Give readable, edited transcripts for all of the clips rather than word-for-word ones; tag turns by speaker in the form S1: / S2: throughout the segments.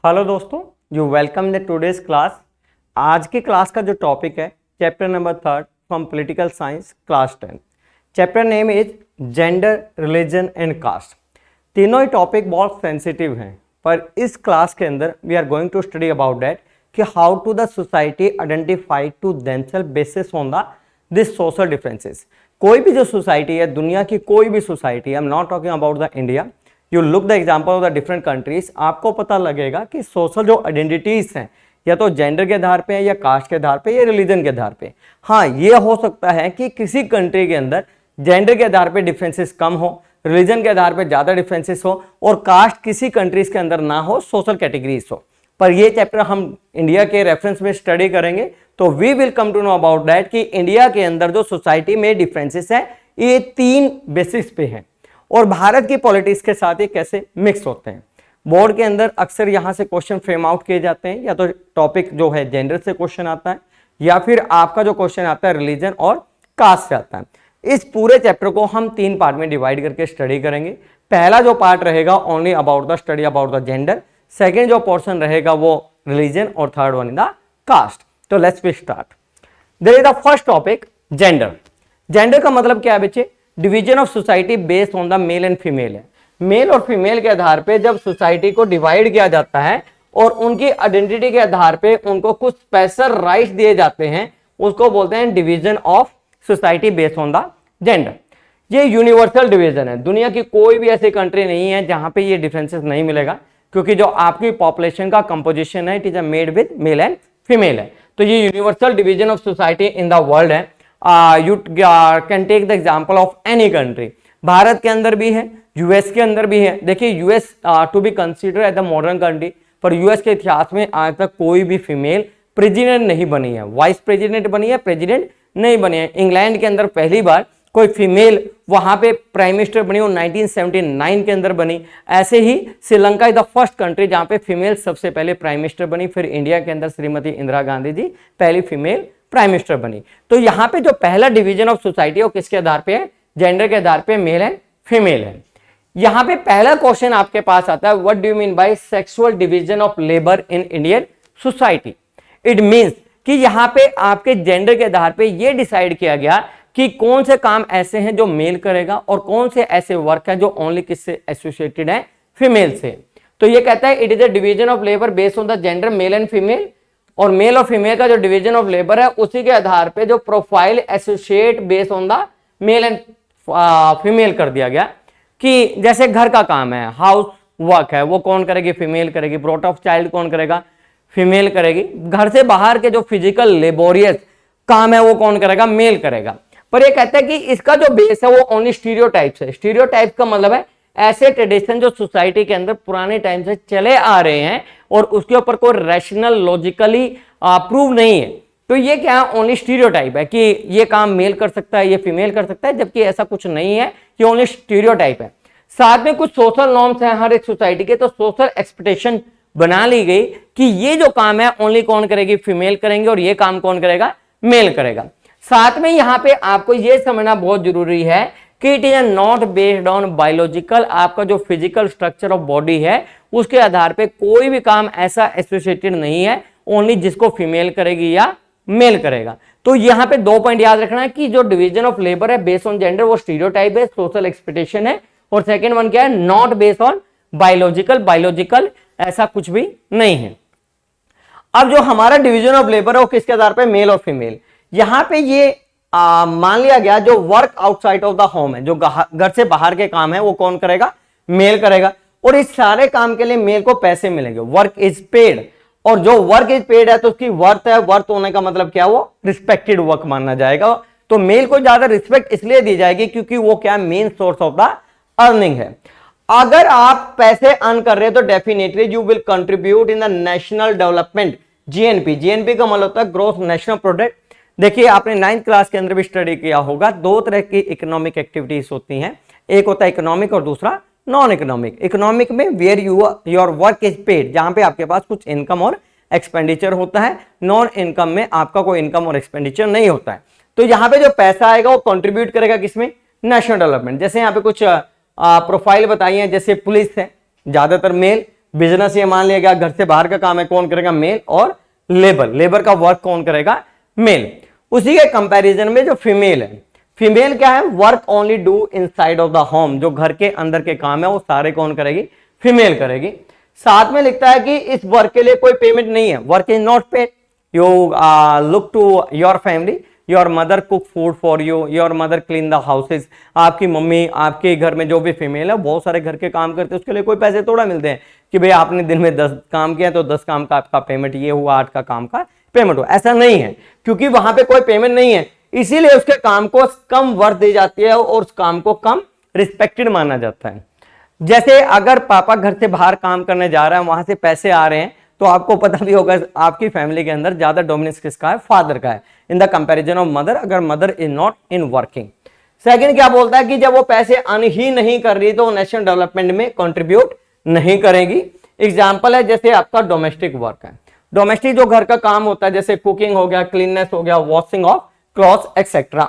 S1: Hello दोस्तों, you welcome the today's class. आज की क्लास का जो टॉपिक है chapter number 3 from political science class 10। Chapter name is gender, religion and caste. तीनों ही टॉपिक बहुत सेंसिटिव हैं, पर इस क्लास के अंदर we are going to study about that कि how to the society identify to themself basis on the this social differences. कोई भी जो सोसाइटी है, दुनिया की कोई भी society, I am not talking about the India, you look the example of the different countries, आपको पता लगेगा कि सोशल जो आइडेंटिटीज हैं या तो जेंडर के आधार पे है या कास्ट के आधार पे या रिलीजन के आधार पे। हाँ, ये हो सकता है कि किसी कंट्री के अंदर जेंडर के आधार पे डिफरेंसेस कम हो, रिलीजन के आधार पे ज्यादा डिफरेंसेस हो और कास्ट किसी कंट्रीज के अंदर ना हो, सोशल कैटेगरीज हो। पर ये चैप्टर हम इंडिया के रेफरेंस में स्टडी करेंगे तो we will come to know about that कि इंडिया के अंदर जो सोसाइटी में डिफरेंसेस है ये 3 बेसिस पे है और भारत की पॉलिटिक्स के साथ ये कैसे मिक्स होते हैं। बोर्ड के अंदर अक्सर यहां से क्वेश्चन फ्रेम आउट किए जाते हैं, या तो टॉपिक जो है जेंडर से क्वेश्चन आता है या फिर आपका जो क्वेश्चन आता है रिलीजन और कास्ट से आता है। इस पूरे चैप्टर को हम 3 पार्ट में डिवाइड करके स्टडी करेंगे। पहला जो पार्ट रहेगा only about the study about the gender, second जो पोर्शन रहेगा वो रिलीजन और थर्ड वन द कास्ट। तो let's we start. There is the first topic gender. Gender का मतलब क्या है बच्चे? Division of society based on the male and female है। मेल और फीमेल के आधार पे जब सोसाइटी को डिवाइड किया जाता है और उनकी आइडेंटिटी के आधार पे उनको कुछ स्पेशल राइट्स दिए जाते हैं, उसको बोलते हैं division of society based on the gender. ये यूनिवर्सल डिवीजन है, दुनिया की कोई भी ऐसी कंट्री नहीं है जहां पे ये डिफरेंसेस नहीं मिलेगा, क्योंकि जो आपकी पॉपुलेशन का कंपोजिशन है it is made with male and female है। तो ये universal division of society in the world है। You can take the example of any country. Bharat के अंदर भी है, यूएस के अंदर भी है। देखिए US to be consider as the modern country, पर यूएस के इतिहास में आज तक कोई भी फीमेल प्रेसिडेंट नहीं बनी है, वाइस प्रेसिडेंट बनी है, प्रेसिडेंट नहीं बनी है। इंग्लैंड के अंदर पहली बार कोई फीमेल वहां पे प्राइम मिनिस्टर बनी, वो 1979 के अंदर बनी। ऐसे ही Sri Lanka is the first country जहां पे फीमेल सबसे पहले प्राइम मिनिस्टर बनी। फिर इंडिया के अंदर श्रीमती इंदिरा गांधी जी पहली फीमेल प्राइम मिनिस्टर बनी। तो यहाँ पे जो पहला डिवीजन ऑफ सोसाइटी है किसके आधार पे है? जेंडर के आधार पे, मेल एंड फीमेल है। यहाँ पे पहला क्वेश्चन आपके पास आता है, what do you mean by sexual division of labour in Indian society? It means कि यहाँ पे आपके जेंडर के आधार पे ये डिसाइड किया गया कि कौन से काम ऐसे हैं जो मेल करेगा और कौन से ऐसे वर्क है जो ओनली किससे एसोसिएटेड है? फीमेल से। तो ये कहता है it is a division of labour based on the gender mail and female, और मेल और फीमेल का जो डिवीजन ऑफ लेबर है उसी के आधार पे जो profile associate based on the male and female कर दिया गया। कि जैसे घर का काम है, हाउस वर्क है, वो कौन करेगी? फीमेल करेगी। ब्रॉट ऑफ चाइल्ड कौन करेगा? फीमेल करेगी। घर से बाहर के जो फिजिकल लेबोरियस काम है वो कौन करेगा? मेल करेगा। पर ये कहता है कि इसका जो बेस है वो ओनली स्टीरियोटाइप्स है। स्टीरियोटाइप का मतलब है ऐसे ट्रेडिशन जो सोसाइटी के अंदर पुराने टाइम से चले आ रहे हैं और उसके ऊपर कोई रैशनल लॉजिकली प्रूव नहीं है। तो ये क्या है? ओनली स्टीरियोटाइप है कि ये काम मेल कर सकता है, ये फीमेल कर सकता है, जबकि ऐसा कुछ नहीं है, ये ओनली स्टीरियोटाइप है। साथ में कुछ सोशल नॉर्म्स हैं हर एक सोसाइटी के, तो सोशल एक्सपेक्टेशन बना ली गई कि ये जो काम है ओनली कौन करेगी? फीमेल करेंगे, और ये काम कौन करेगा? मेल करेगा। साथ में यहाँ पे आपको ये समझना बहुत जरूरी है कि it is not based on biological, आपका जो फिजिकल स्ट्रक्चर ऑफ बॉडी है उसके आधार पे कोई भी काम ऐसा एसोसिएटेड नहीं है ओनली जिसको फीमेल करेगी या मेल करेगा। तो यहाँ पे 2 पॉइंट याद रखना है कि जो डिवीजन ऑफ लेबर है बेस्ड ऑन जेंडर वो स्टीरियोटाइप है, सोशल एक्सपेक्टेशन है, और सेकेंड वन क्या है? Not based on biological. Biological ऐसा कुछ भी नहीं है। अब जो हमारा डिवीजन ऑफ लेबर है वो किसके आधार पे? मेल और फीमेल। यहां पे ये मान लिया गया जो work outside of the home है, जो घर से बाहर के काम है वो कौन करेगा? मेल करेगा। और इस सारे काम के लिए मेल को पैसे मिलेंगे, वर्क इज पेड। और जो वर्क इज पेड है तो उसकी वर्थ है, वर्थ होने का मतलब क्या? वो रिस्पेक्टेड वर्क माना जाएगा। तो मेल को ज्यादा रिस्पेक्ट इसलिए दी जाएगी क्योंकि वो क्या? Main source of the earning है। अगर आप पैसे अर्न कर रहे हो तो definitely you will contribute in the national development, GNP. GNP का मतलब होता है ग्रोथ नेशनल प्रोडक्ट। देखिए आपने 9th क्लास के अंदर भी स्टडी किया होगा, 2 तरह की इकोनॉमिक एक्टिविटीज होती हैं, एक होता है इकोनॉमिक और दूसरा नॉन इकोनॉमिक। इकोनॉमिक में where your work is paid, जहां पे आपके पास कुछ इनकम और एक्सपेंडिचर होता है। नॉन इनकम में आपका कोई इनकम और एक्सपेंडिचर नहीं होता है। तो यहाँ पे जो पैसा आएगा वो कंट्रीब्यूट करेगा किसमें? National development. जैसे यहाँ पे कुछ प्रोफाइल बताई है, जैसे पुलिस है ज्यादातर मेल, बिजनेस ये मान लिया गया, घर से बाहर का काम है, कौन करेगा? मेल। और लेबर का वर्क कौन करेगा? मेल। उसी के कंपैरिजन में जो फीमेल है, फीमेल क्या है? Work only do inside of the home, जो घर के अंदर के काम है वो सारे कौन करेगी? फीमेल करेगी। साथ में लिखता है कि इस वर्क के लिए कोई पेमेंट नहीं है, work is not paid, you look to your family, your mother cook food for you, your mother clean the houses. आपकी मम्मी आपके घर में जो भी फीमेल है बहुत सारे घर के काम करते हैं, उसके लिए कोई पैसे थोड़ा मिलते हैं कि भाई आपने दिन में 10 काम किया तो 10 काम का आपका पेमेंट ये हुआ, 8 का काम का पेमेंट हुआ। ऐसा नहीं है, क्योंकि वहां पे कोई पेमेंट नहीं है, इसीलिए उसके काम को कम वर्थ दी जाती है और उस काम को कम रिस्पेक्टेड माना जाता है। जैसे अगर पापा घर से बाहर काम करने जा रहे हैं, वहां से पैसे आ रहे हैं, तो आपको पता भी होगा आपकी फैमिली के अंदर ज्यादा डोमिनेंस किसका है? फादर का है, in the comparison of mother, अगर mother is not in working. Second क्या बोलता है कि जब वो पैसे अर्न ही नहीं कर रही तो वो नेशनल डेवलपमेंट में कंट्रीब्यूट नहीं करेगी। एग्जांपल है जैसे आपका डोमेस्टिक वर्क है, डोमेस्टिक जो घर का काम होता है, जैसे कुकिंग हो गया, क्लीननेस हो गया, वॉशिंग ऑफ क्लॉथ्स एक्सेट्रा,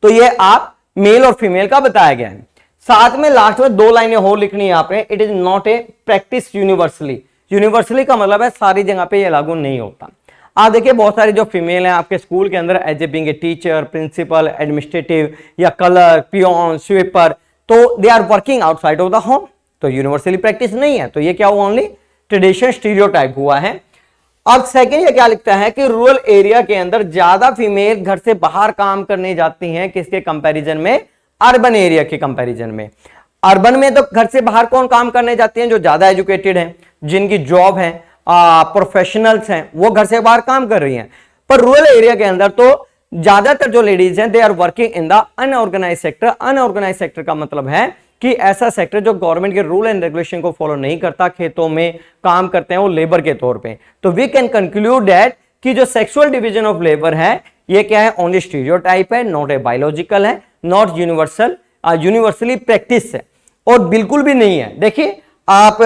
S1: तो ये आप मेल और फीमेल का बताया गया है। साथ में लास्ट में 2 लाइनें हो लिखनी है आपने, it is not a practice universally. Universally का मतलब है सारी जगह पे ये लागू नहीं होता। आप देखिए बहुत सारे जो फीमेल हैं आपके स्कूल के अंदर as a being a teacher, principal, administrative या कलर, पियोन, स्वीपर, तो they are working outside of the home, तो यूनिवर्सली प्रैक्टिस नहीं है, तो ये क्या हुआ? ओनली ट्रेडिशन, स्टीरियोटाइप हुआ है। अब सेकंड ये क्या लिखता है कि रूरल एरिया के अंदर ज्यादा फीमेल घर से बाहर काम करने जाती हैं, किसके कंपैरिजन में? अर्बन एरिया के कंपैरिजन में। अर्बन में तो घर से बाहर कौन काम करने जाती हैं? जो ज्यादा एजुकेटेड हैं, जिनकी जॉब है, प्रोफेशनल्स हैं, वो घर से बाहर काम कर रही हैं। पर रूरल एरिया के अंदर तो ज्यादातर जो लेडीज हैं they are working in the unorganise sector. Unorganise sector का मतलब है कि ऐसा सेक्टर जो गवर्नमेंट के रूल एंड रेगुलेशन को फॉलो नहीं करता, खेतों में काम करते हैं वो लेबर के तौर पे। तो वी कैन कंक्लूड दैट कि जो सेक्सुअल डिवीजन ऑफ लेबर है ये क्या है? ओनली स्टीरियोटाइप है, नॉट ए बायोलॉजिकल है, नॉट यूनिवर्सल, यूनिवर्सली प्रैक्टिस है, और बिल्कुल भी नहीं है। देखिए आप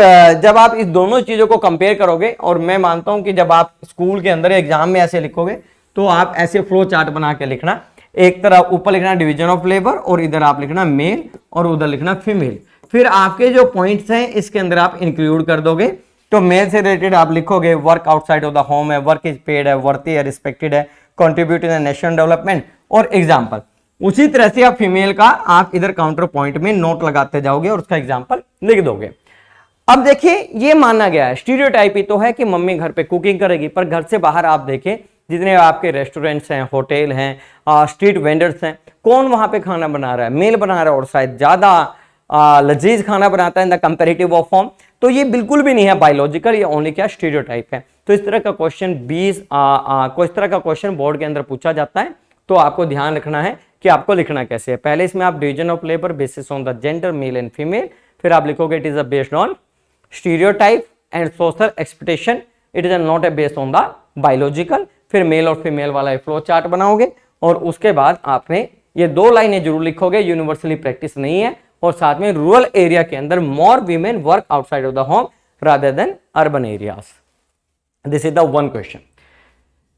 S1: जब आप इस दोनों चीजों को कंपेयर करोगे, और मैं मानता हूं कि जब आप स्कूल के अंदर एग्जाम में ऐसे लिखोगे तो आप ऐसे फ्लो चार्ट बना के लिखना, एक तरफ ऊपर लिखना डिवीजन ऑफ लेबर, और इधर आप लिखना मेल और उधर लिखना फीमेल। फिर आपके जो पॉइंट्स हैं इसके अंदर आप इंक्लूड कर दोगे। तो मेल से रिलेटेड आप लिखोगे work outside of the home है, वर्क इज पेड है, वर्थी है, रिस्पेक्टेड है, कंट्रीब्यूट इन नेशनल डेवलपमेंट, और एग्जाम्पल। उसी तरह से आप फीमेल का आप इधर काउंटर पॉइंट में नोट लगाते जाओगे और उसका एग्जाम्पल लिख दोगे। अब देखिए ये माना गया है, स्टीरियोटाइप ही तो है कि मम्मी घर पे कुकिंग करेगी, पर घर से बाहर आप देखें जितने आपके रेस्टोरेंट्स हैं, होटल हैं, स्ट्रीट वेंडर्स हैं, कौन वहां पे खाना बना रहा है? मेल बना रहा है, और शायद ज्यादा लजीज खाना बनाता है in the comparative of form. तो ये बिल्कुल भी नहीं है बायोलॉजिकल, ये ओनली क्या? स्टीरियोटाइप है। तो इस तरह का क्वेश्चन 20 को इस तरह का क्वेश्चन बोर्ड के अंदर पूछा जाता है, तो आपको ध्यान रखना है कि आपको लिखना कैसे है। पहले इसमें आप division of labour basis on the gender mail and female, फिर आप लिखोगे it is a based on stereotype and social expectation, it is not a based on the biological. फिर मेल और फीमेल वाला फ्लो चार्ट बनाओगे, और उसके बाद आपने ये 2 लाइनें जरूर लिखोगे, यूनिवर्सली प्रैक्टिस नहीं है, और साथ में रूरल एरिया के अंदर more women work outside of the home rather than urban areas. This is the one question.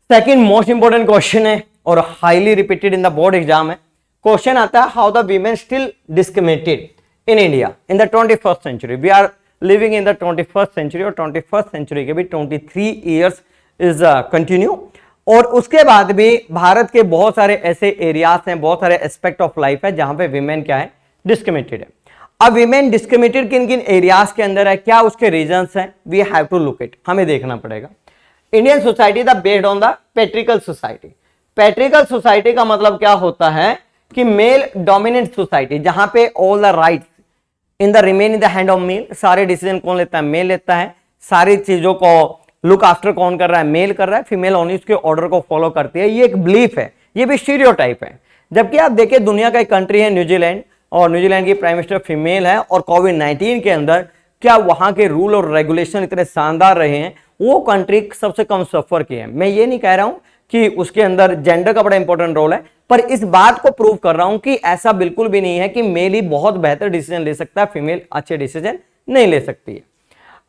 S1: Second most important question है और highly repeated in the board exam है। क्वेश्चन आता है how the women still discriminated in India in the 21st century. We are living in the 21st century, और 21st century के भी 23 years is continue. और उसके बाद भी भारत के बहुत सारे ऐसे एरियाज हैं, बहुत सारे एस्पेक्ट ऑफ लाइफ है जहां पे विमेन क्या है? डिस्क्रिमिनेटेड है। अब विमेन डिस्क्रिमिनेटेड किन किन एरियाज के अंदर है, क्या उसके रीजंस हैं? We have to look it, हमें देखना पड़ेगा। Indian society the based on the patriarchal society. Patriarchal society का मतलब क्या होता है कि मेल डोमिनेंट सोसाइटी, जहां पे all the rights in the remain in the hand of male. सारे डिसीजन कौन लेता है? मेल लेता है। सारी चीजों को लुक आफ्टर कौन कर रहा है? मेल कर रहा है। फीमेल ओनली उसके ऑर्डर को फॉलो करती है। ये एक बिलीफ है, ये भी स्टीरियोटाइप है। जबकि आप देखिए दुनिया का एक कंट्री है न्यूजीलैंड, और न्यूजीलैंड की प्राइम मिनिस्टर फीमेल है, और कोविड-19 के अंदर क्या वहां के रूल और रेगुलेशन इतने शानदार रहे हैं, वो कंट्री सबसे कम सफर की है। मैं ये नहीं कह रहा हूं कि उसके अंदर जेंडर का बड़ा इंपॉर्टेंट रोल है, पर इस बात को प्रूव कर रहा हूं कि ऐसा बिल्कुल भी नहीं है कि मेल ही बहुत बेहतर डिसीजन ले सकता है, फीमेल अच्छे डिसीजन नहीं ले सकती है।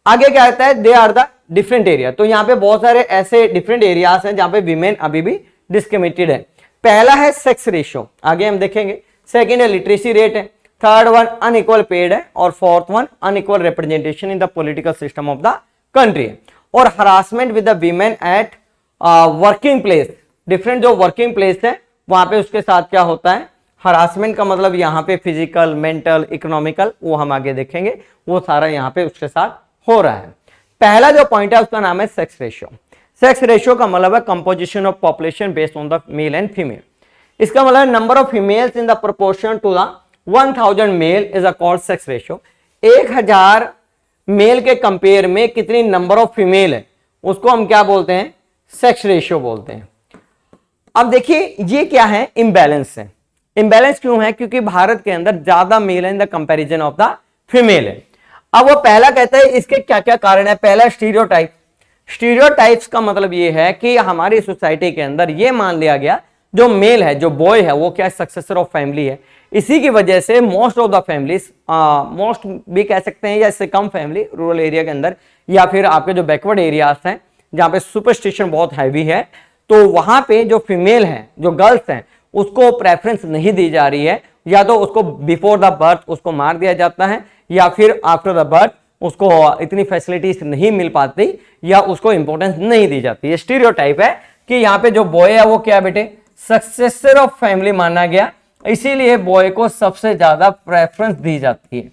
S1: आगे क्या कहता है? They are the different area. तो यहाँ पे बहुत सारे ऐसे डिफरेंट एरियाज हैं जहां पे विमेन अभी भी डिस्क्रिमिनेटेड है। पहला है सेक्स रेशियो, आगे हम देखेंगे। सेकंड है लिटरेसी रेट है। थर्ड वन अनइक्वल पेड है, और fourth one unequal representation in the political system of the country है। और harassment with the women at working place, different जो वर्किंग प्लेस है वहां पे उसके साथ क्या होता है, हरासमेंट का मतलब यहाँ पे फिजिकल, मेंटल, इकोनॉमिकल, वो हम आगे देखेंगे, वो सारा यहाँ पे उसके साथ हो रहा है। पहला जो पॉइंट है उसका नाम है सेक्स रेशियो। सेक्स रेशियो का मतलब है composition of population based on the male and female. इसका मतलब number of females in the proportion to the 1000 male is a called sex ratio. 1000 male के कंपेयर में कितनी नंबर ऑफ फीमेल है उसको हम क्या बोलते हैं, सेक्स रेशियो बोलते हैं। अब देखिए ये क्या है, इम्बैलेंस है। इम्बैलेंस क्यों है, क्योंकि भारत के अंदर ज्यादा मेल है in the comparison of the female है। अब वो पहला कहता है इसके क्या क्या कारण है। पहला स्टीरियोटाइप। स्टीरियोटाइप्स का मतलब ये है कि हमारी सोसाइटी के अंदर ये मान लिया गया जो मेल है, जो बॉय है, वो क्या सक्सेसर ऑफ फैमिली है। इसी की वजह से most of the families, most भी कह सकते हैं या इससे कम फैमिली रूरल एरिया के अंदर या फिर आपके जो बैकवर्ड एरियाज हैं जहां पे सुपरस्टिशन बहुत हैवी है, तो वहां पे जो फीमेल है, जो गर्ल्स हैं, उसको प्रेफरेंस नहीं दी जा रही है। या तो उसको बिफोर द बर्थ उसको मार दिया जाता है, या फिर आफ्टर द बर्थ उसको इतनी फैसिलिटीज नहीं मिल पाती या उसको इंपॉर्टेंस नहीं दी जाती। ये स्टीरियोटाइप है कि यहाँ पे जो बॉय है वो क्या बेटे, सक्सेसर ऑफ फैमिली माना गया, इसीलिए बॉय को सबसे ज्यादा प्रेफरेंस दी जाती है।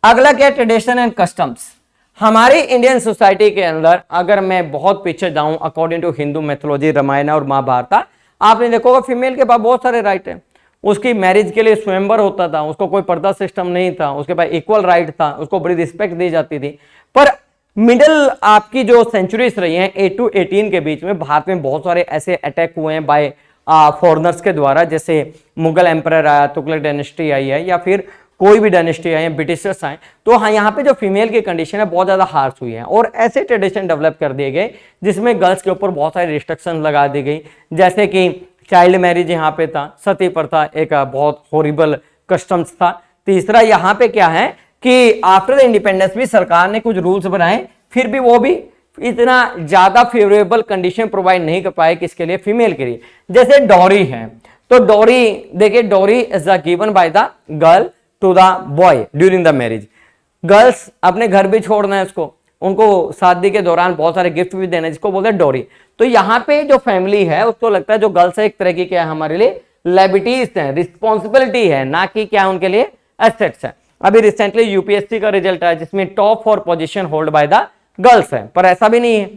S1: अगला क्या, ट्रेडिशन एंड कस्टम्स। हमारी इंडियन सोसाइटी के अंदर अगर मैं बहुत पीछे जाऊं, according to Hindu mythology, Ramayana और महाभारत, आपने देखोगा फीमेल के पास बहुत सारे राइट हैं। उसकी मैरिज के लिए स्वयंवर होता था, उसको कोई पर्दा सिस्टम नहीं था, उसके पास इक्वल राइट था, उसको बड़ी रिस्पेक्ट दी जाती थी। पर मिडिल आपकी जो सेंचुरीज रही हैं 8 to 18 के बीच में भारत में बहुत सारे ऐसे अटैक हुए हैं बाय फॉरेनर्स के द्वारा, जैसे मुगल एम्परर आया, तुगलक डायनेस्टी आई है, या फिर कोई भी डायनेस्टी आई है, ब्रिटिशर्स आए, तो हाँ यहाँ पे जो फीमेल की कंडीशन है बहुत ज्यादा हार्श हुई है। और ऐसे ट्रेडिशन डेवलप कर दिए गए जिसमें गर्ल्स के ऊपर बहुत सारी रिस्ट्रिक्शन लगा दी गई, जैसे कि चाइल्ड मैरिज यहाँ पे था, सती प्रथा एक बहुत हॉरिबल कस्टम्स था। तीसरा यहाँ पे क्या है कि आफ्टर द इंडिपेंडेंस भी सरकार ने कुछ रूल्स बनाए, फिर भी वो भी इतना ज्यादा फेवरेबल कंडीशन प्रोवाइड नहीं कर पाए किसके लिए, फीमेल के लिए। जैसे डॉरी है, तो डॉरी देखिए, dowry is given by the girl to the boy during the marriage. Girls अपने घर भी छोड़ना है उसको, उनको शादी के दौरान बहुत सारे गिफ्ट भी देना है, जिसको बोलते हैं डॉरी। तो यहाँ पे जो फैमिली है उसको लगता है जो गर्ल्स है एक तरह की क्या है, हमारे लिए लायबिलिटीज है, रिस्पॉन्सिबिलिटी है, ना कि क्या उनके लिए एसेट्स है। अभी रिसेंटली यूपीएससी का रिजल्ट आया जिसमें top 4 position hold by the girls है, पर ऐसा भी नहीं है।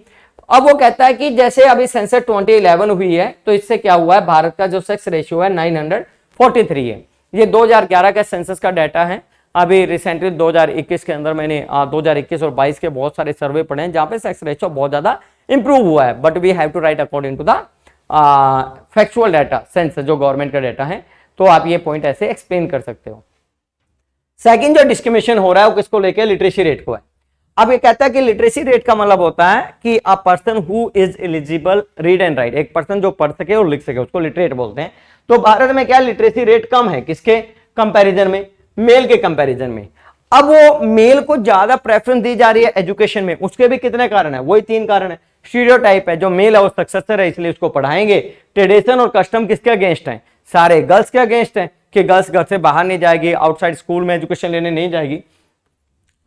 S1: अब वो कहता है कि जैसे अभी सेंसस 2011 हुई है, तो इससे क्या हुआ है, भारत का जो सेक्स रेशियो है 943 है। ये 2011 का सेंसस का डाटा है। अभी रिसेंटली 2021 के अंदर मैंने 2021 और 22 के बहुत सारे सर्वे पढ़े हैं जहां पे सेक्स रेशियो बहुत ज्यादा इंप्रूव हुआ है, but we have to write according to the factual data, census जो गवर्नमेंट का डाटा है। तो आप ये पॉइंट ऐसे एक्सप्लेन कर सकते हो। सेकंड जो डिस्क्रिमिनेशन हो रहा है वो किसको लेके, लिटरेसी रेट को है। अब ये कहता है कि लिटरेसी रेट का मतलब होता है कि a person who is eligible read and right, एक पर्सन जो पढ़ सके और लिख सके उसको लिटरेट बोलते हैं। तो भारत में क्या लिटरेसी रेट कम है, किसके कंपैरिजन में, मेल के कंपैरिजन में। अब वो मेल को ज्यादा प्रेफरेंस दी जा रही है एजुकेशन में, उसके भी कितने कारण है, वही 3 कारण है। स्टीरियोटाइप है, जो मेल है वो सक्सेसर है इसलिए उसको पढ़ाएंगे। ट्रेडिशन और कस्टम किसके अगेंस्ट है, सारे गर्ल्स के अगेंस्ट है कि गर्ल्स घर से बाहर नहीं जाएगी, आउटसाइड स्कूल में एजुकेशन लेने नहीं जाएगी।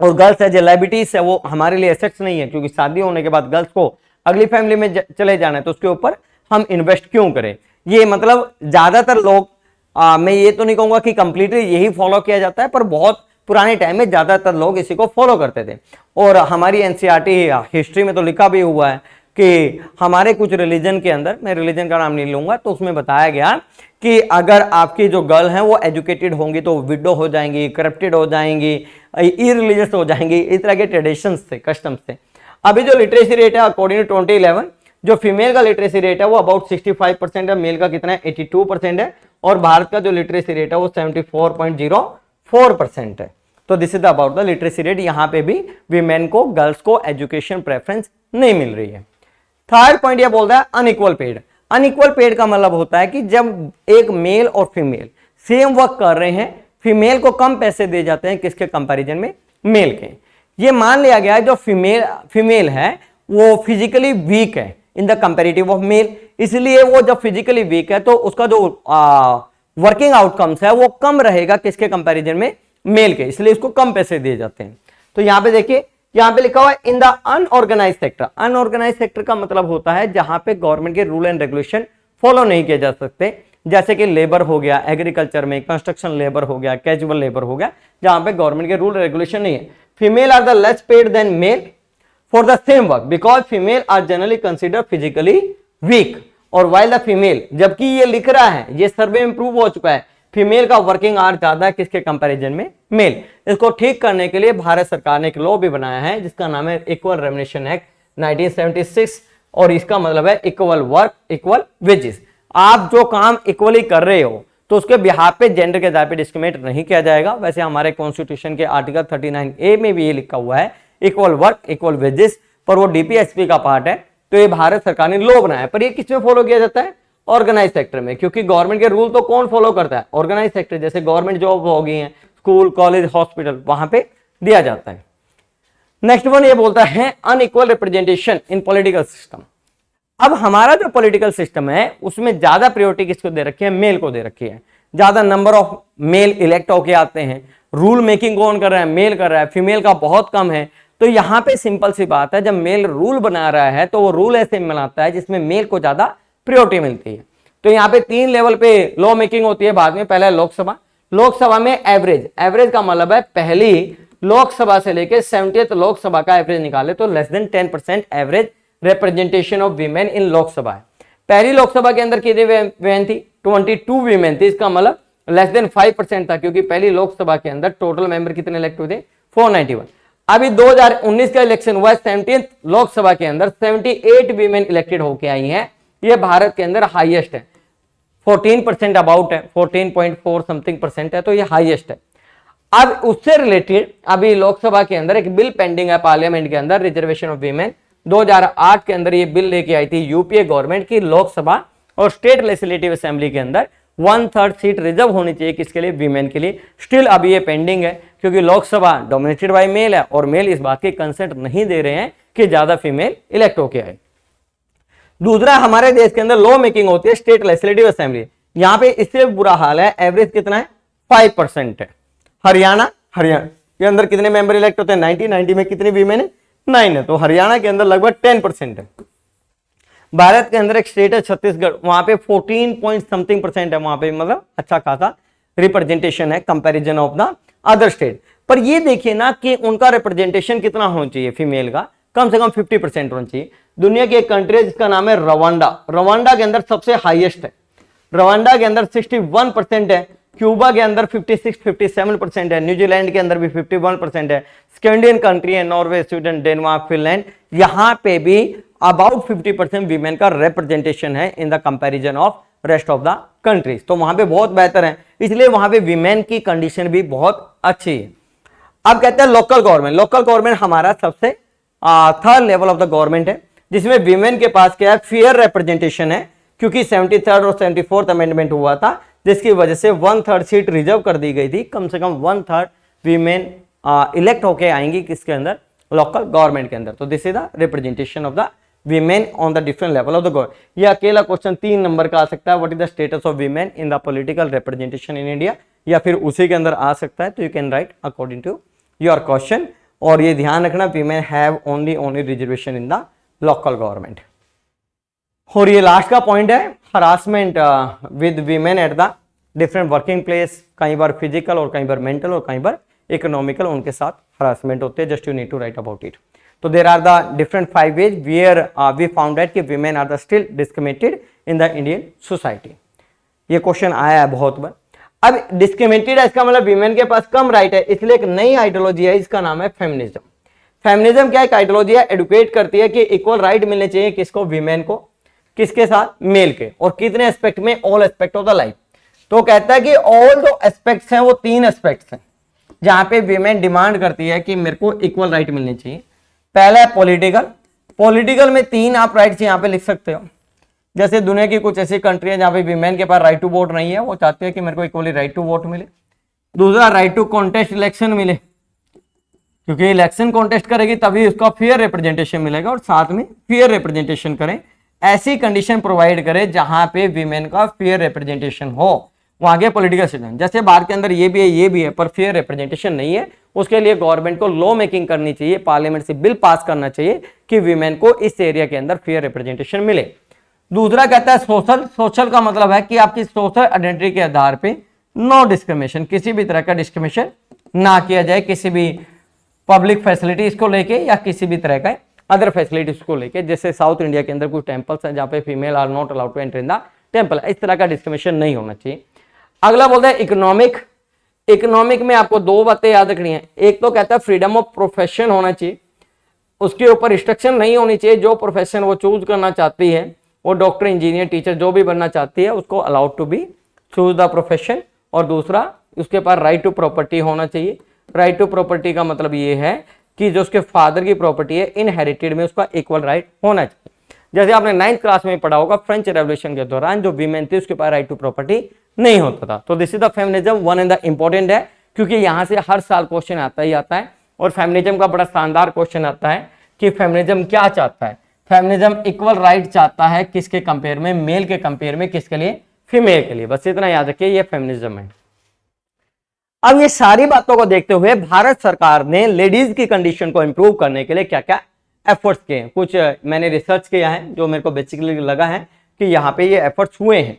S1: और गर्ल्स है जो लायबिलिटीज है वो हमारे लिए एसेट्स नहीं है, क्योंकि शादी होने के बाद गर्ल्स को अगली फैमिली में चले जाना है, तो उसके ऊपर हम इन्वेस्ट क्यों करें। ये मतलब ज्यादातर लोग, मैं ये तो नहीं कहूंगा कि कंप्लीटली यही फॉलो किया जाता है, पर बहुत पुराने टाइम में ज्यादातर लोग इसी को फॉलो करते थे। और हमारी एनसीईआरटी हिस्ट्री में तो लिखा भी हुआ है कि हमारे कुछ रिलीजन के अंदर, मैं रिलीजन का नाम नहीं लूंगा, तो उसमें बताया गया कि अगर आपकी जो गर्ल हैं वो एजुकेटेड होंगी तो विडो हो जाएंगी, करप्टेड हो जाएंगी, इरिलीजियस हो जाएंगी, इस तरह के ट्रेडिशंस थे, कस्टम्स थे। अभी जो लिटरेसी रेट है अकॉर्डिंग टू 2011, जो फीमेल का लिटरेसी रेट है वो अबाउट 65% है, मेल का कितना है 82% है, और भारत का जो लिटरेसी रेट है वो 74.04% है। तो this is about the literacy rate. यहाँ पे भी वीमेन को, गर्ल्स को एजुकेशन प्रेफरेंस नहीं मिल रही है। थर्ड पॉइंट ये बोलता है अनइक्वल पेड। अनइक्वल पेड का मतलब होता है कि जब एक मेल और फीमेल सेम वर्क कर रहे हैं, फीमेल को कम पैसे दिए जाते हैं किसके कंपैरिजन में, मेल के। ये मान लिया गया है जो फीमेल है वो फिजिकली वीक है in the comparative of male, इसलिए वो जब फिजिकली वीक है तो उसका जो वर्किंग आउटकम्स है वो कम रहेगा किसके कंपैरिजन में, मेल के, इसलिए इसको कम पैसे दिए जाते हैं। तो यहाँ पे देखिए, यहाँ पे लिखा हुआ है in the unorganise sector. Unorganise sector का मतलब होता है जहां पे गवर्नमेंट के रूल एंड रेगुलेशन फॉलो नहीं किए जा सकते, जैसे कि लेबर हो गया, एग्रीकल्चर में कंस्ट्रक्शन लेबर हो गया, कैजुअल लेबर हो गया, जहां पे गवर्नमेंट के रूल रेगुलेशन नहीं है। Female are the less paid than male for the same work because female are generally consider physically weak. और वाइल द फीमेल, जबकि ये लिख रहा है, ये सर्वे में प्रूव हो चुका है, फीमेल का वर्किंग आवर ज्यादा है किसके कंपैरिजन में, मेल। इसको ठीक करने के लिए भारत सरकार ने एक लॉ भी बनाया है जिसका नाम है इक्वल रेम्युनरेशन एक्ट 1976, और इसका मतलब है इक्वल वर्क इक्वल वेजेस। आप जो काम इक्वली कर रहे हो तो उसके बिहाफ पे जेंडर के आधार पे डिस्क्रिमिनेट नहीं किया जाएगा। वैसे हमारे कॉन्स्टिट्यूशन के आर्टिकल 39A में भी ये लिखा हुआ है इक्वल वर्क इक्वल वेजेस, पर वो डीपीएसपी का पार्ट है, तो ये भारत सरकार ने लॉ बनाया है। पर ये किसमें फॉलो किया जाता है, ऑर्गेनाइज सेक्टर में, क्योंकि गवर्नमेंट के रूल तो कौन फॉलो करता है, ऑर्गेनाइज सेक्टर। जैसे गवर्नमेंट जॉब हो गई है, स्कूल कॉलेज हॉस्पिटल, वहां पे दिया जाता है। नेक्स्ट वन ये बोलता है अनइक्वल रिप्रेजेंटेशन इन पॉलिटिकल सिस्टम। अब हमारा जो पॉलिटिकल सिस्टम है उसमें ज्यादा प्रायोरिटी किसको दे रखी है, मेल को दे रखी है। ज्यादा नंबर ऑफ मेल इलेक्ट होके आते हैं, रूल मेकिंग कौन कर रहा है, मेल कर रहा है, फीमेल का बहुत कम है। तो यहाँ पे सिंपल सी बात है, जब मेल रूल बना रहा है तो वो रूल ऐसे बनाता है जिसमें मेल को ज्यादा प्रायोरिटी मिलती है। तो यहाँ पे 3 लेवल पे लॉ मेकिंग होती है बाद में। पहला है लोकसभा। लोकसभा में एवरेज, एवरेज का मतलब है पहली लोकसभा से लेकर 70th लोकसभा का एवरेज निकाले तो less than 10% average representation of women इन लोकसभा है। पहली लोकसभा के अंदर कितनी वीमेन थी, 22 वीमेन थी। इसका मतलब लेस देन 5% था, क्योंकि पहली लोकसभा के अंदर टोटल मेंबर कितने इलेक्ट हुए थे, 491। अभी 2019 का इलेक्शन हुआ, 70th लोकसभा के अंदर 78 वीमेन इलेक्टेड होके आई हैं। ये भारत के अंदर हाईएस्ट है, 14% अबाउट है, 14.4 समथिंग परसेंट है, तो ये हाईएस्ट है। अब उससे रिलेटेड अभी लोकसभा के अंदर एक बिल पेंडिंग है पार्लियामेंट के अंदर, रिजर्वेशन ऑफ वीमेन। 2008 के अंदर ये बिल लेके आई थी यूपीए गवर्नमेंट की, लोकसभा और स्टेट लेजिस्लेटिव असेंबली के अंदर 1/3 सीट रिजर्व होनी चाहिए किसके लिए, वीमेन के लिए। स्टिल अभी ये पेंडिंग है, क्योंकि लोकसभा डोमिनेटेड बाय मेल है और मेल इस बात की कंसेंट नहीं दे रहे हैं कि ज्यादा फीमेल इलेक्ट होके आए। दूसरा, हमारे देश के अंदर लॉ मेकिंग होती है स्टेट लेजिस्लेटिव असेंबली। यहाँ पे इससे बुरा हाल है, एवरेज कितना है, 5% है। हरियाणा के अंदर कितने मेंबर इलेक्ट होते हैं, 90 में कितनी वीमेन है, 9 है। तो हरियाणा के अंदर लगभग 10% है। भारत के अंदर एक स्टेट है छत्तीसगढ़, वहां पे 14 पॉइंट समथिंग परसेंट है, वहां पे मतलब अच्छा खासा रिप्रेजेंटेशन है comparison of the other state. पर ये देखिए ना कि उनका रिप्रेजेंटेशन कितना होना चाहिए फीमेल का, कम से कम 50% होना चाहिए। दुनिया की एक कंट्री है जिसका नाम है रवांडा, रवांडा के अंदर सबसे हाईएस्ट है, रवांडा के अंदर 61% है। क्यूबा के अंदर 56-57% है, न्यूजीलैंड के अंदर भी 51% है। स्कैंडिनेवियन कंट्री है, नॉर्वे, स्वीडन, डेनमार्क, फिनलैंड, यहां पे भी अबाउट 50% वीमेन का रिप्रेजेंटेशन है in the comparison of rest of the countries. तो वहां पे बहुत बेहतर है, इसलिए वहां पे वीमेन की कंडीशन भी बहुत अच्छी है। अब कहते हैं लोकल गवर्नमेंट। लोकल गवर्नमेंट हमारा सबसे 3rd level of the government है, जिसमें वीमेन के पास क्या है, फेयर रिप्रेजेंटेशन है, क्योंकि 73rd और 74th अमेंडमेंट हुआ था, जिसकी वजह से 1/3 सीट रिजर्व कर दी गई थी। कम से कम 1/3 वीमेन इलेक्ट होके आएंगी किसके अंदर, लोकल गवर्नमेंट के अंदर। तो this is the representation of the women on the different level of the government. ये अकेला क्वेश्चन 3 नंबर का आ सकता है, what is the status of women in the political representation in India, या फिर उसी के अंदर आ सकता है। तो you can write according to your question. और ये ध्यान रखना, women have only reservation in the local government. और ये लास्ट का पॉइंट है, harassment with women at the different working place. कई बार फिजिकल और कई बार मेंटल और कई बार इकोनॉमिकल उनके साथ हरासमेंट होते हैं। Just you need to write about it. तो there are the different 5 ways where we found that कि women are the still discriminated in the Indian society. ये क्वेश्चन आया है बहुत बार। अब डिस्क्रिमिनेटेड है इसका मतलब वीमेन के पास कम राइट है, इसलिए एक नई आइडियोलॉजी है, इसका नाम है फेमिनिज्म। फेमिनिज्म क्या एक आइडियोलॉजी है, एडुकेट करती है कि इक्वल राइट मिलने चाहिए किसको, वीमेन को, किसके साथ, मेल के, और कितने एस्पेक्ट में, all aspect of the life. तो कहता है कि ऑल जो एस्पेक्ट्स हैं वो 3 एस्पेक्ट्स हैं जहां पे वीमेन डिमांड करती है कि मेरे को इक्वल राइट मिलने चाहिए। पहला है पॉलिटिकल। पॉलिटिकल में 3 आप राइट्स यहां पे लिख सकते हो। जैसे दुनिया की कुछ ऐसी कंट्री है जहां पे वीमेन के पास राइट टू वोट नहीं है, वो चाहते हैं कि मेरे को इक्वली राइट टू वोट मिले। दूसरा, राइट टू कॉन्टेस्ट इलेक्शन मिले, क्योंकि इलेक्शन कॉन्टेस्ट करेगी तभी उसका फेयर रिप्रेजेंटेशन मिलेगा, और साथ में फेयर रिप्रेजेंटेशन करें, ऐसी कंडीशन प्रोवाइड करे जहां पे वीमेन का फेयर रिप्रेजेंटेशन हो। वहां के पॉलिटिकल सिस्टम, जैसे भारत के अंदर ये भी है ये भी है, पर फेयर रिप्रेजेंटेशन नहीं है। उसके लिए गवर्नमेंट को लॉ मेकिंग करनी चाहिए, पार्लियामेंट से बिल पास करना चाहिए कि वीमेन को इस एरिया के अंदर फेयर रिप्रेजेंटेशन मिले। दूसरा कहता है सोशल। सोशल का मतलब है कि आपकी सोशल आइडेंटिटी के आधार पे नो डिस्क्रिमिनेशन, किसी भी तरह का डिस्क्रिमिनेशन ना किया जाए किसी भी पब्लिक फैसिलिटीज को लेके या किसी भी तरह का अदर फैसिलिटीज को लेके। जैसे साउथ इंडिया के अंदर कुछ टेंपल्स हैं जहां पे female are not allowed to enter in the temple, इस तरह का डिस्क्रिमिनेशन नहीं होना चाहिए। अगला बोलता है इकोनॉमिक। इकोनॉमिक में आपको दो बातें याद रखनी है। एक तो कहता है फ्रीडम ऑफ प्रोफेशन होना चाहिए, उसके ऊपर रिस्ट्रिक्शन नहीं होनी चाहिए। जो प्रोफेशन वो चूज करना चाहती है, वो डॉक्टर, इंजीनियर, टीचर जो भी बनना चाहती है, उसको allowed to be choose the profession. और दूसरा, उसके पास राइट टू प्रॉपर्टी होना चाहिए। राइट टू प्रॉपर्टी का मतलब ये है कि जो उसके फादर की प्रॉपर्टी है इनहेरिटेड में उसका इक्वल राइट होना चाहिए। जैसे आपने 9th क्लास में पढ़ा होगा, फ्रेंच रेवोल्यूशन के दौरान जो वीमेन थी उसके पास राइट टू प्रॉपर्टी नहीं होता था। तो this is the feminism one and the important है, क्योंकि यहां से हर साल क्वेश्चन आता ही आता है। और फेमिनिज्म का बड़ा शानदार क्वेश्चन आता है कि फेमिनिज्म क्या चाहता है। फेमिनिज्म इक्वल राइट चाहता है किसके कंपेयर में, मेल के कंपेयर में, किसके लिए, फीमेल के लिए। बस इतना याद रखिए, ये फेमिनिज्म है। अब ये सारी बातों को देखते हुए भारत सरकार ने लेडीज की कंडीशन को इंप्रूव करने के लिए क्या क्या एफर्ट्स किए। कुछ मैंने रिसर्च किया है जो मेरे को बेसिकली लगा है कि यहाँ पे ये एफर्ट्स हुए हैं।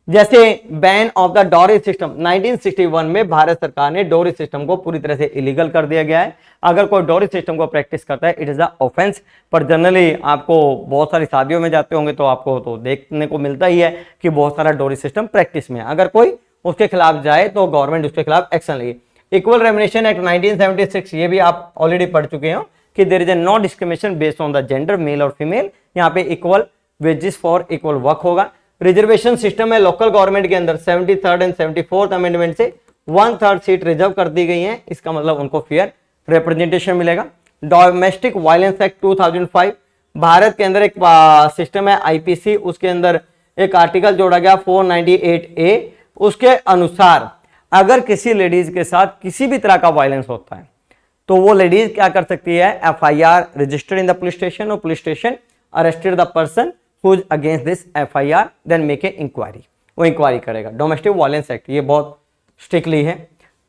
S1: जैसे ban of the dowry system, 1961 में भारत सरकार ने डॉरी सिस्टम को पूरी तरह से इलीगल कर दिया गया है। अगर कोई डॉरी सिस्टम को प्रैक्टिस करता है इट इज अ ऑफेंस। पर जनरली आपको बहुत सारी शादियों में जाते होंगे तो आपको तो देखने को मिलता ही है कि बहुत सारा डॉरी सिस्टम प्रैक्टिस में है। अगर कोई उसके खिलाफ जाए तो गवर्नमेंट उसके खिलाफ एक्शन लेगी। इक्वल रेम्युनरेशन एक्ट 1976, ये भी आप ऑलरेडी पढ़ चुके हो कि there is a no discrimination based on the gender, male और फीमेल। यहाँ पे equal wages for equal work होगा। रिजर्वेशन सिस्टम है लोकल गवर्नमेंट के अंदर, 73rd एंड 74th अमेंडमेंट से 1/3 सीट रिजर्व कर दी गई है। इसका मतलब उनको फेयर रिप्रेजेंटेशन मिलेगा। डोमेस्टिक वायलेंस एक्ट 2005, भारत के अंदर एक सिस्टम है आईपीसी, उसके अंदर एक आर्टिकल जोड़ा गया 498A। उसके अनुसार अगर किसी लेडीज के साथ किसी भी तरह का वायलेंस होता है तो वो लेडीज क्या कर सकती है, FIR registered in the police station और police station arrested the person who is against this FIR, then make a inquiry, वो इंक्वायरी करेगा। डोमेस्टिक वायलेंस एक्ट ये बहुत स्ट्रिक्टली है।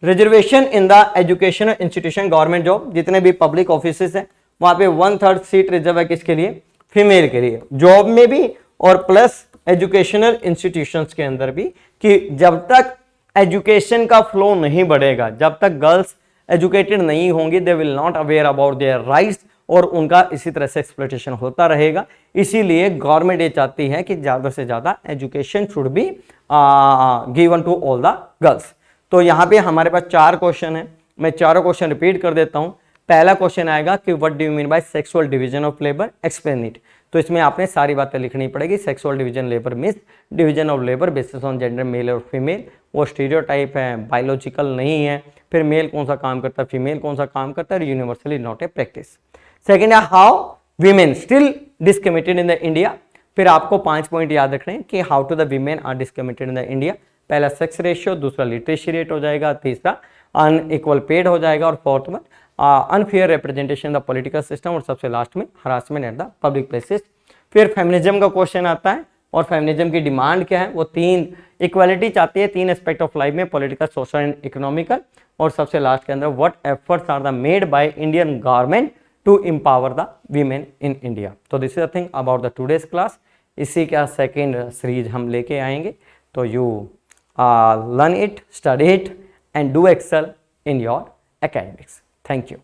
S1: Reservation in the educational institution, government job, जितने भी public office है वहां पे 1/3 सीट रिजर्व है किसके लिए, फीमेल के लिए, जॉब में भी और प्लस एजुकेशनल इंस्टीट्यूशंस के अंदर भी। कि जब तक एजुकेशन का फ्लो नहीं बढ़ेगा, जब तक गर्ल्स एजुकेटेड नहीं होंगी, they will not aware about their rights, और उनका इसी तरह से एक्सप्लॉयटेशन होता रहेगा। इसीलिए गवर्नमेंट ये चाहती है कि ज्यादा से ज्यादा education should be given to all the girls. तो यहाँ पे हमारे पास 4 क्वेश्चन है, मैं चारों क्वेश्चन रिपीट कर देता हूँ। पहला क्वेश्चन आएगा कि what do you mean by sexual division of labour, explain it. तो इसमें आपने सारी बातें लिखनी पड़ेगी। Sexual division labour means division of labour basis on gender, male और फीमेल। वो स्टीरियोटाइप है, बायोलॉजिकल नहीं है। फिर मेल कौन सा काम करता है, फीमेल कौन सा काम करता है, universally not a practice. Second है how women still discriminated in the India. फिर आपको 5 पॉइंट याद रखने हैं कि how to the women are discriminated in the India. पहला सेक्स रेशियो, दूसरा लिटरेसी रेट हो जाएगा, तीसरा अनइक्वल पेड हो जाएगा, और फोर्थ में unfair representation the political system, और सबसे लास्ट में harassment at the public places. फिर फेमिनिज्म का क्वेश्चन आता है, और फेमिनिज्म की डिमांड क्या है, वो 3 इक्वालिटी चाहती है 3 एस्पेक्ट ऑफ लाइफ में, पॉलिटिकल, सोशल एंड इकोनॉमिकल। और सबसे लास्ट के अंदर what efforts are the made by Indian government to empower the women in India. तो this is the thing about the today's class. इसी का सेकेंड सीरीज हम लेके आएंगे। तो you learn it, study it and do excel in your academics. Thank you.